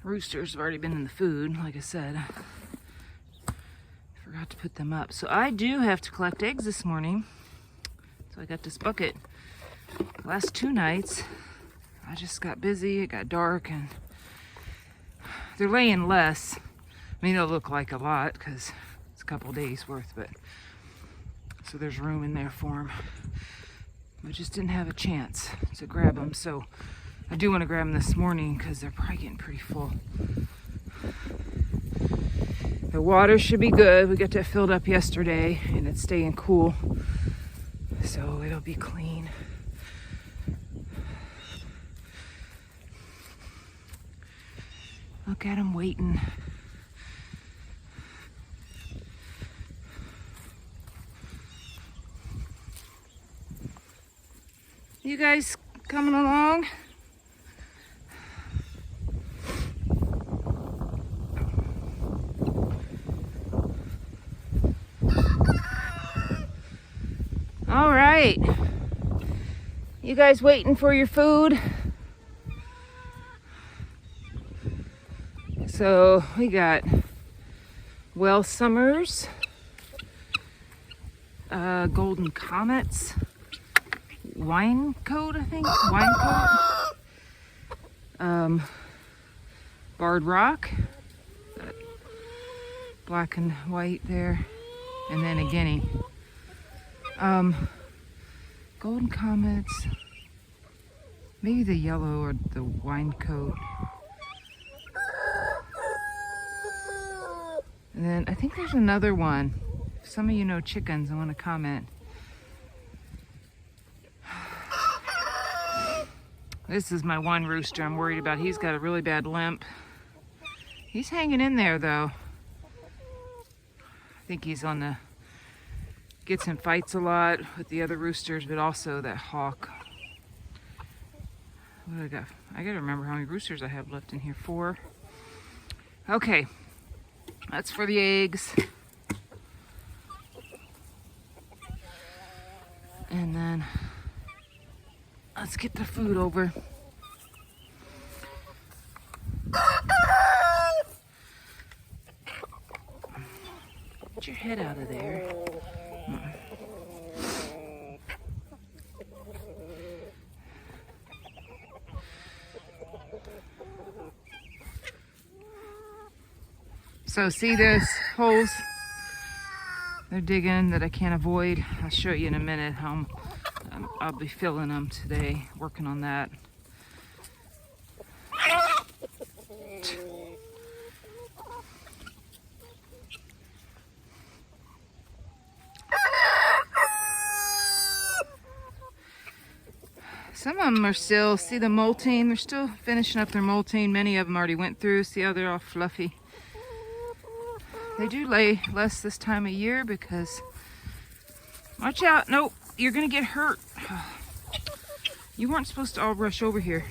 roosters have already been in the food, like I said. Forgot to put them up. So I do have to collect eggs this morning. So I got this bucket. The last 2 nights, I just got busy, it got dark, and they're laying less. I mean, it'll look like a lot because it's a couple days worth, but so there's room in there for them. I just didn't have a chance to grab them, so I do want to grab them this morning because they're probably getting pretty full. The water should be good. We got that filled up yesterday and it's staying cool, so it'll be clean. Look at them waiting. You guys coming along? All right. You guys waiting for your food? So we got Well Summers, Golden Comets, Wine Coat, I think. Wine Coat. Barred Rock. That black and white there. And then a guinea. Golden Comets. Maybe the yellow or the Wine Coat. And then I think there's another one. If some of you know chickens, I want to comment. This is my one rooster I'm worried about. He's got a really bad limp. He's hanging in there though. I think he's on the, gets in fights a lot with the other roosters, but also that hawk. What do I got? I gotta remember how many roosters I have left in here. 4. Okay, that's for the eggs. And then let's get the food over. Get your head out of there. So see those holes they're digging that I can't avoid? I'll show you in a minute how I'll be filling them today, working on that. Some of them are still, see the molting, they're still finishing up their molting. Many of them already went through. See how they're all fluffy? They do lay less this time of year because, watch out, nope, you're gonna get hurt. You weren't supposed to all rush over here.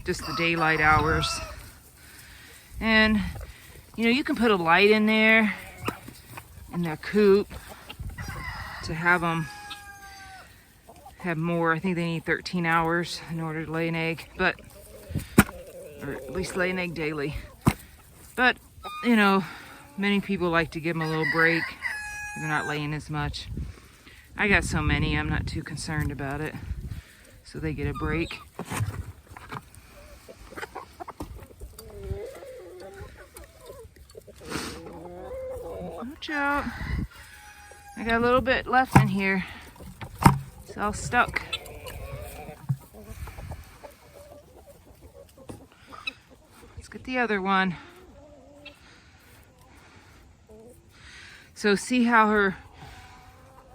Just the daylight hours. And, you know, you can put a light in there, in their coop, to have them have more. I think they need 13 hours in order to lay an egg, but, or at least lay an egg daily. But, you know, many people like to give them a little break. They're not laying as much. I got so many, I'm not too concerned about it. So they get a break. Watch out. I got a little bit left in here. It's all stuck. Let's get the other one. So see how her,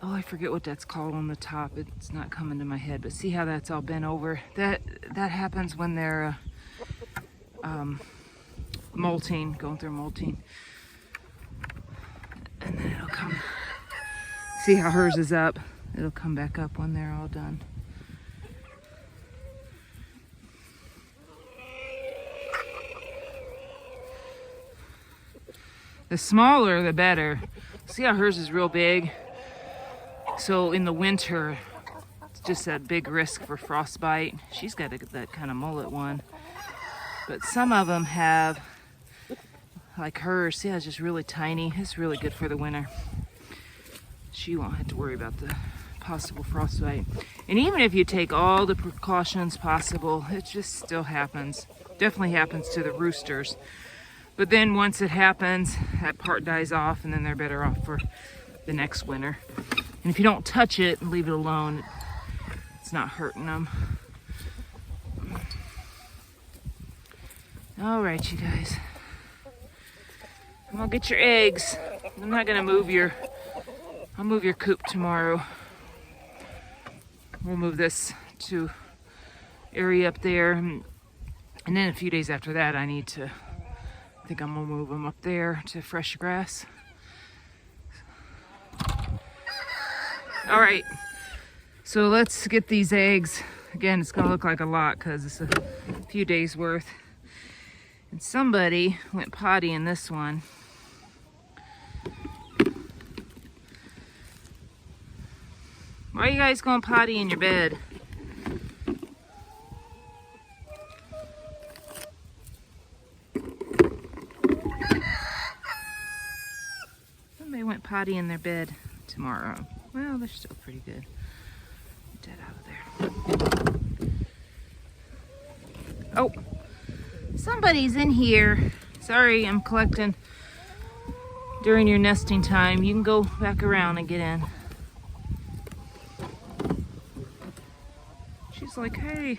oh, I forget what that's called on the top. It's not coming to my head, but see how that's all bent over. That happens when they're molting, going through molting. And then it'll come. See how hers is up? It'll come back up when they're all done. The smaller, the better. See how hers is real big? So in the winter, it's just that big risk for frostbite. She's got that kind of mullet one. But some of them have, like hers, see how it's just really tiny. It's really good for the winter. She won't have to worry about the possible frostbite. And even if you take all the precautions possible, it just still happens. Definitely happens to the roosters. But then once it happens, that part dies off, and then they're better off for the next winter. And if you don't touch it and leave it alone, it's not hurting them. All right, you guys. I'm gonna get your eggs. I'm not gonna move I'll move your coop tomorrow. We'll move this to area up there. And then a few days after that, I think I'm gonna move them up there to fresh grass. All right, so let's get these eggs. Again, it's gonna look like a lot because it's a few days worth. And somebody went potty in this one. Why are you guys going potty in your bed? Somebody went potty in their bed tomorrow. Well, they're still pretty good. Get that out of there. Oh, somebody's in here. Sorry, I'm collecting during your nesting time. You can go back around and get in. She's like, hey,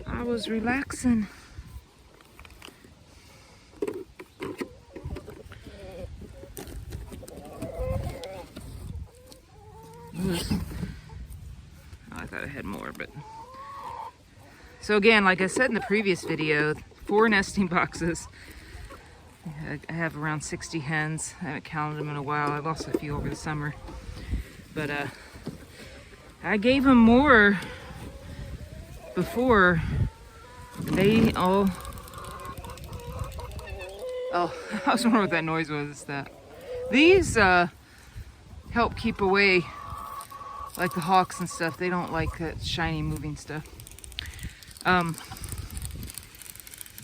I was relaxing. I thought I had more, but so again, like I said in the previous video, 4 nesting boxes. I have around 60 hens. I haven't counted them in a while. I lost a few over the summer, but I gave them more before. They all. Oh, I was wondering what that noise was. It's that these help keep away like the hawks and stuff. They don't like that shiny moving stuff.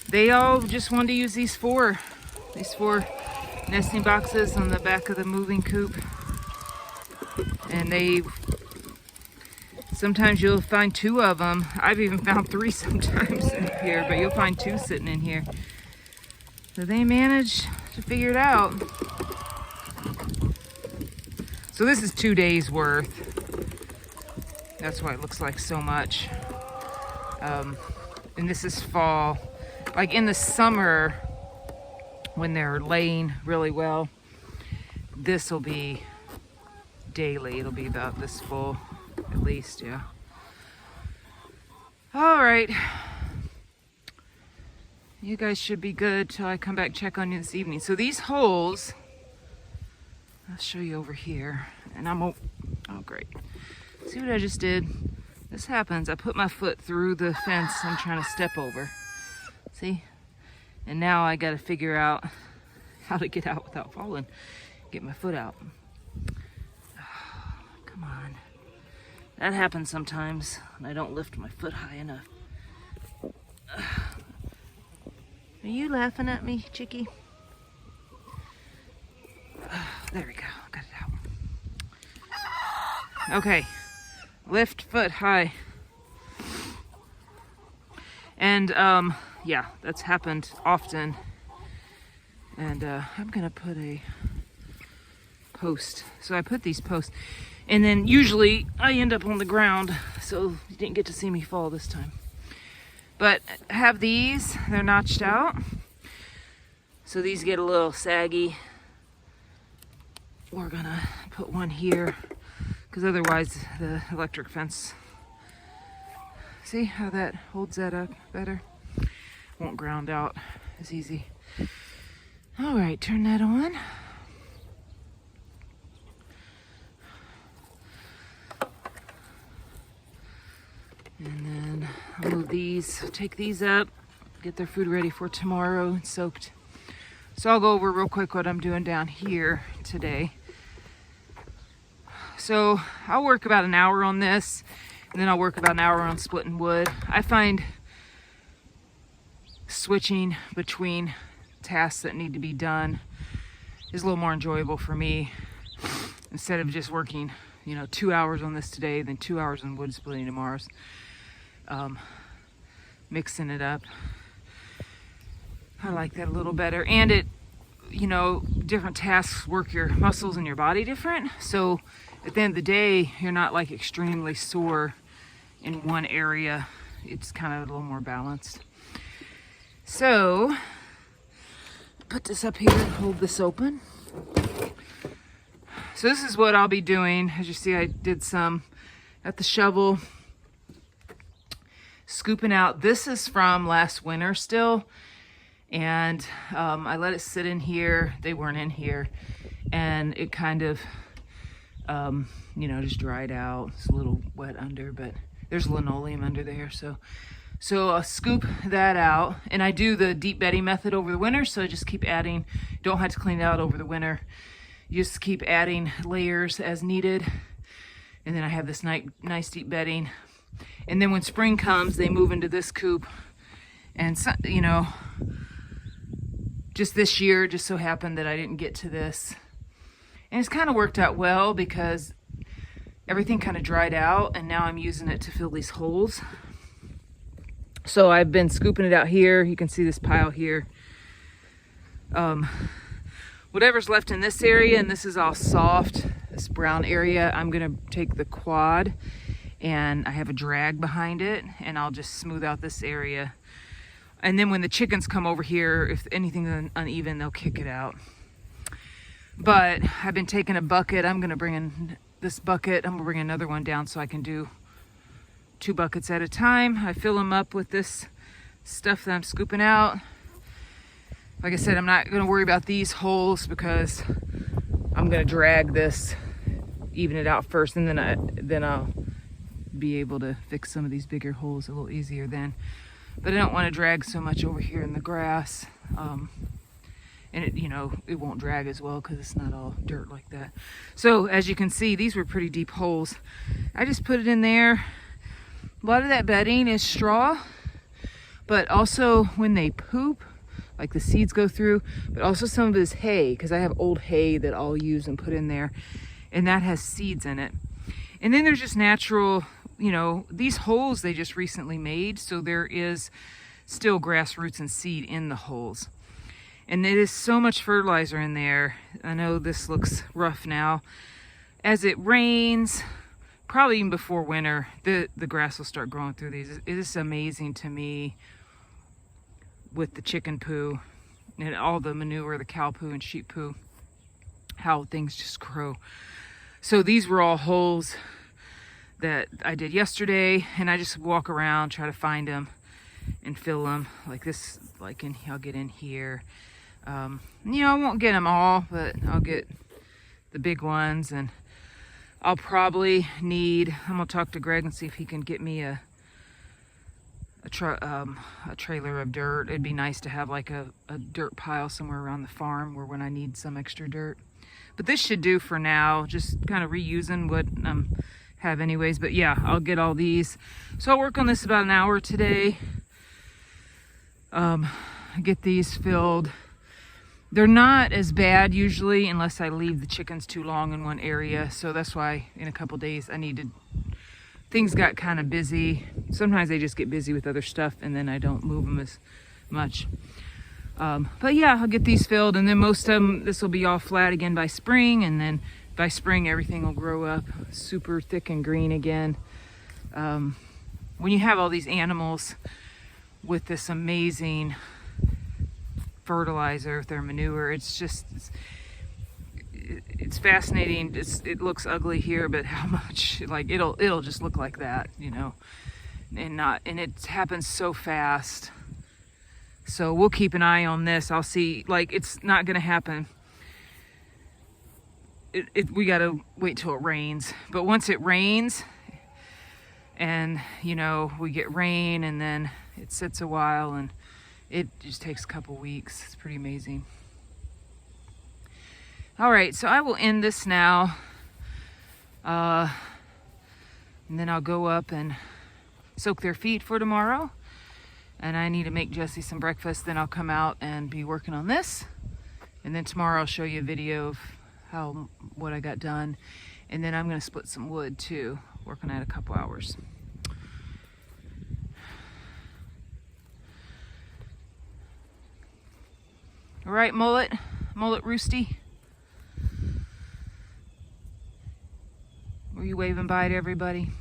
They all just wanted to use these four nesting boxes on the back of the moving coop. And sometimes you'll find 2 of them. I've even found 3 sometimes in here, but you'll find 2 sitting in here. So they managed to figure it out. So this is 2 days worth. That's why it looks like so much. And this is fall. Like in the summer, when they're laying really well, this will be daily. It'll be about this full, at least, yeah. All right. You guys should be good till I come back check on you this evening. So these holes, I'll show you over here. And oh great. See what I just did? This happens. I put my foot through the fence I'm trying to step over. See? And now I got to figure out how to get out without falling. Get my foot out. Oh, come on. That happens sometimes when I don't lift my foot high enough. Are you laughing at me, chickie? There we go. Got it out. Okay. Lift foot high. And yeah, that's happened often. And I'm gonna put a post. So I put these posts, and then usually I end up on the ground, so you didn't get to see me fall this time. But I have these, they're notched out. So these get a little saggy. We're gonna put one here, because otherwise the electric fence, see how that holds that up better? Won't ground out as easy. All right, turn that on. And then I'll move these, take these up, get their food ready for tomorrow and soaked. So I'll go over real quick what I'm doing down here today. So I'll work about an hour on this, And then I'll work about an hour on splitting wood. I find switching between tasks that need to be done is a little more enjoyable for me, instead of just working, 2 hours on this today, then 2 hours on wood splitting tomorrow. Mixing it up. I like that a little better. And it, different tasks work your muscles and your body different. So at the end of the day, you're not like extremely sore in one area. It's kind of a little more balanced. So put this up here and hold this open. So this is what I'll be doing. As you see, I did some at the shovel, scooping out. This is from last winter still. And I let it sit in here. They weren't in here. And it kind of, just dried out. It's a little wet under, but there's linoleum under there. So I'll scoop that out. And I do the deep bedding method over the winter. So I just keep adding. Don't have to clean it out over the winter. You just keep adding layers as needed. And then I have this nice deep bedding. And then when spring comes, they move into this coop. And, just this year, just so happened that I didn't get to this. And it's kind of worked out well because everything kind of dried out, and now I'm using it to fill these holes. So I've been scooping it out here. You can see this pile here. Whatever's left in this area, and this is all soft, this brown area, I'm gonna take the quad, and I have a drag behind it, and I'll just smooth out this area. And then when the chickens come over here, if anything's uneven, they'll kick it out. But I've been taking a bucket. I'm going to bring in this bucket. I'm going to bring another one down so I can do 2 buckets at a time. I fill them up with this stuff that I'm scooping out. Like I said, I'm not going to worry about these holes because I'm going to drag this, even it out first, and then I'll be able to fix some of these bigger holes a little easier then. But I don't want to drag so much over here in the grass. And it won't drag as well because it's not all dirt like that. So as you can see, these were pretty deep holes. I just put it in there. A lot of that bedding is straw, but also when they poop, like the seeds go through, but also some of it is hay, because I have old hay that I'll use and put in there, and that has seeds in it. And then there's just natural, these holes they just recently made, so there is still grass roots and seed in the holes. And it is so much fertilizer in there. I know this looks rough now. As it rains, probably even before winter, the grass will start growing through these. It is amazing to me with the chicken poo and all the manure, the cow poo and sheep poo, how things just grow. So these were all holes that I did yesterday, and I just walk around, try to find them and fill them like this. I'll get in here. I won't get them all, but I'll get the big ones, and I'll probably need, I'm gonna talk to Greg and see if he can get me a trailer of dirt. It'd be nice to have like a dirt pile somewhere around the farm where when I need some extra dirt. But this should do for now, just kind of reusing what have anyways. But yeah, I'll get all these. So I'll work on this about an hour today. Get these filled. They're not as bad usually unless I leave the chickens too long in one area. So that's why in a couple days things got kind of busy. Sometimes they just get busy with other stuff and then I don't move them as much. But yeah, I'll get these filled, and then most of them, this will be all flat again by spring, and then by spring everything will grow up super thick and green again. When you have all these animals with this amazing fertilizer, their manure, it's fascinating. It looks ugly here, but how much, like it'll just look like that, and it happens so fast. So we'll keep an eye on this. I'll see, like, it's not gonna happen. We gotta wait till it rains. But once it rains and, we get rain and then it sits a while and it just takes a couple weeks. It's pretty amazing. All right, so I will end this now. And then I'll go up and soak their feet for tomorrow. And I need to make Jesse some breakfast. Then I'll come out and be working on this. And then tomorrow I'll show you a video of what I got done. And then I'm gonna split some wood too, working at a couple hours. All right, Mullet Roosty. Were you waving bye to everybody?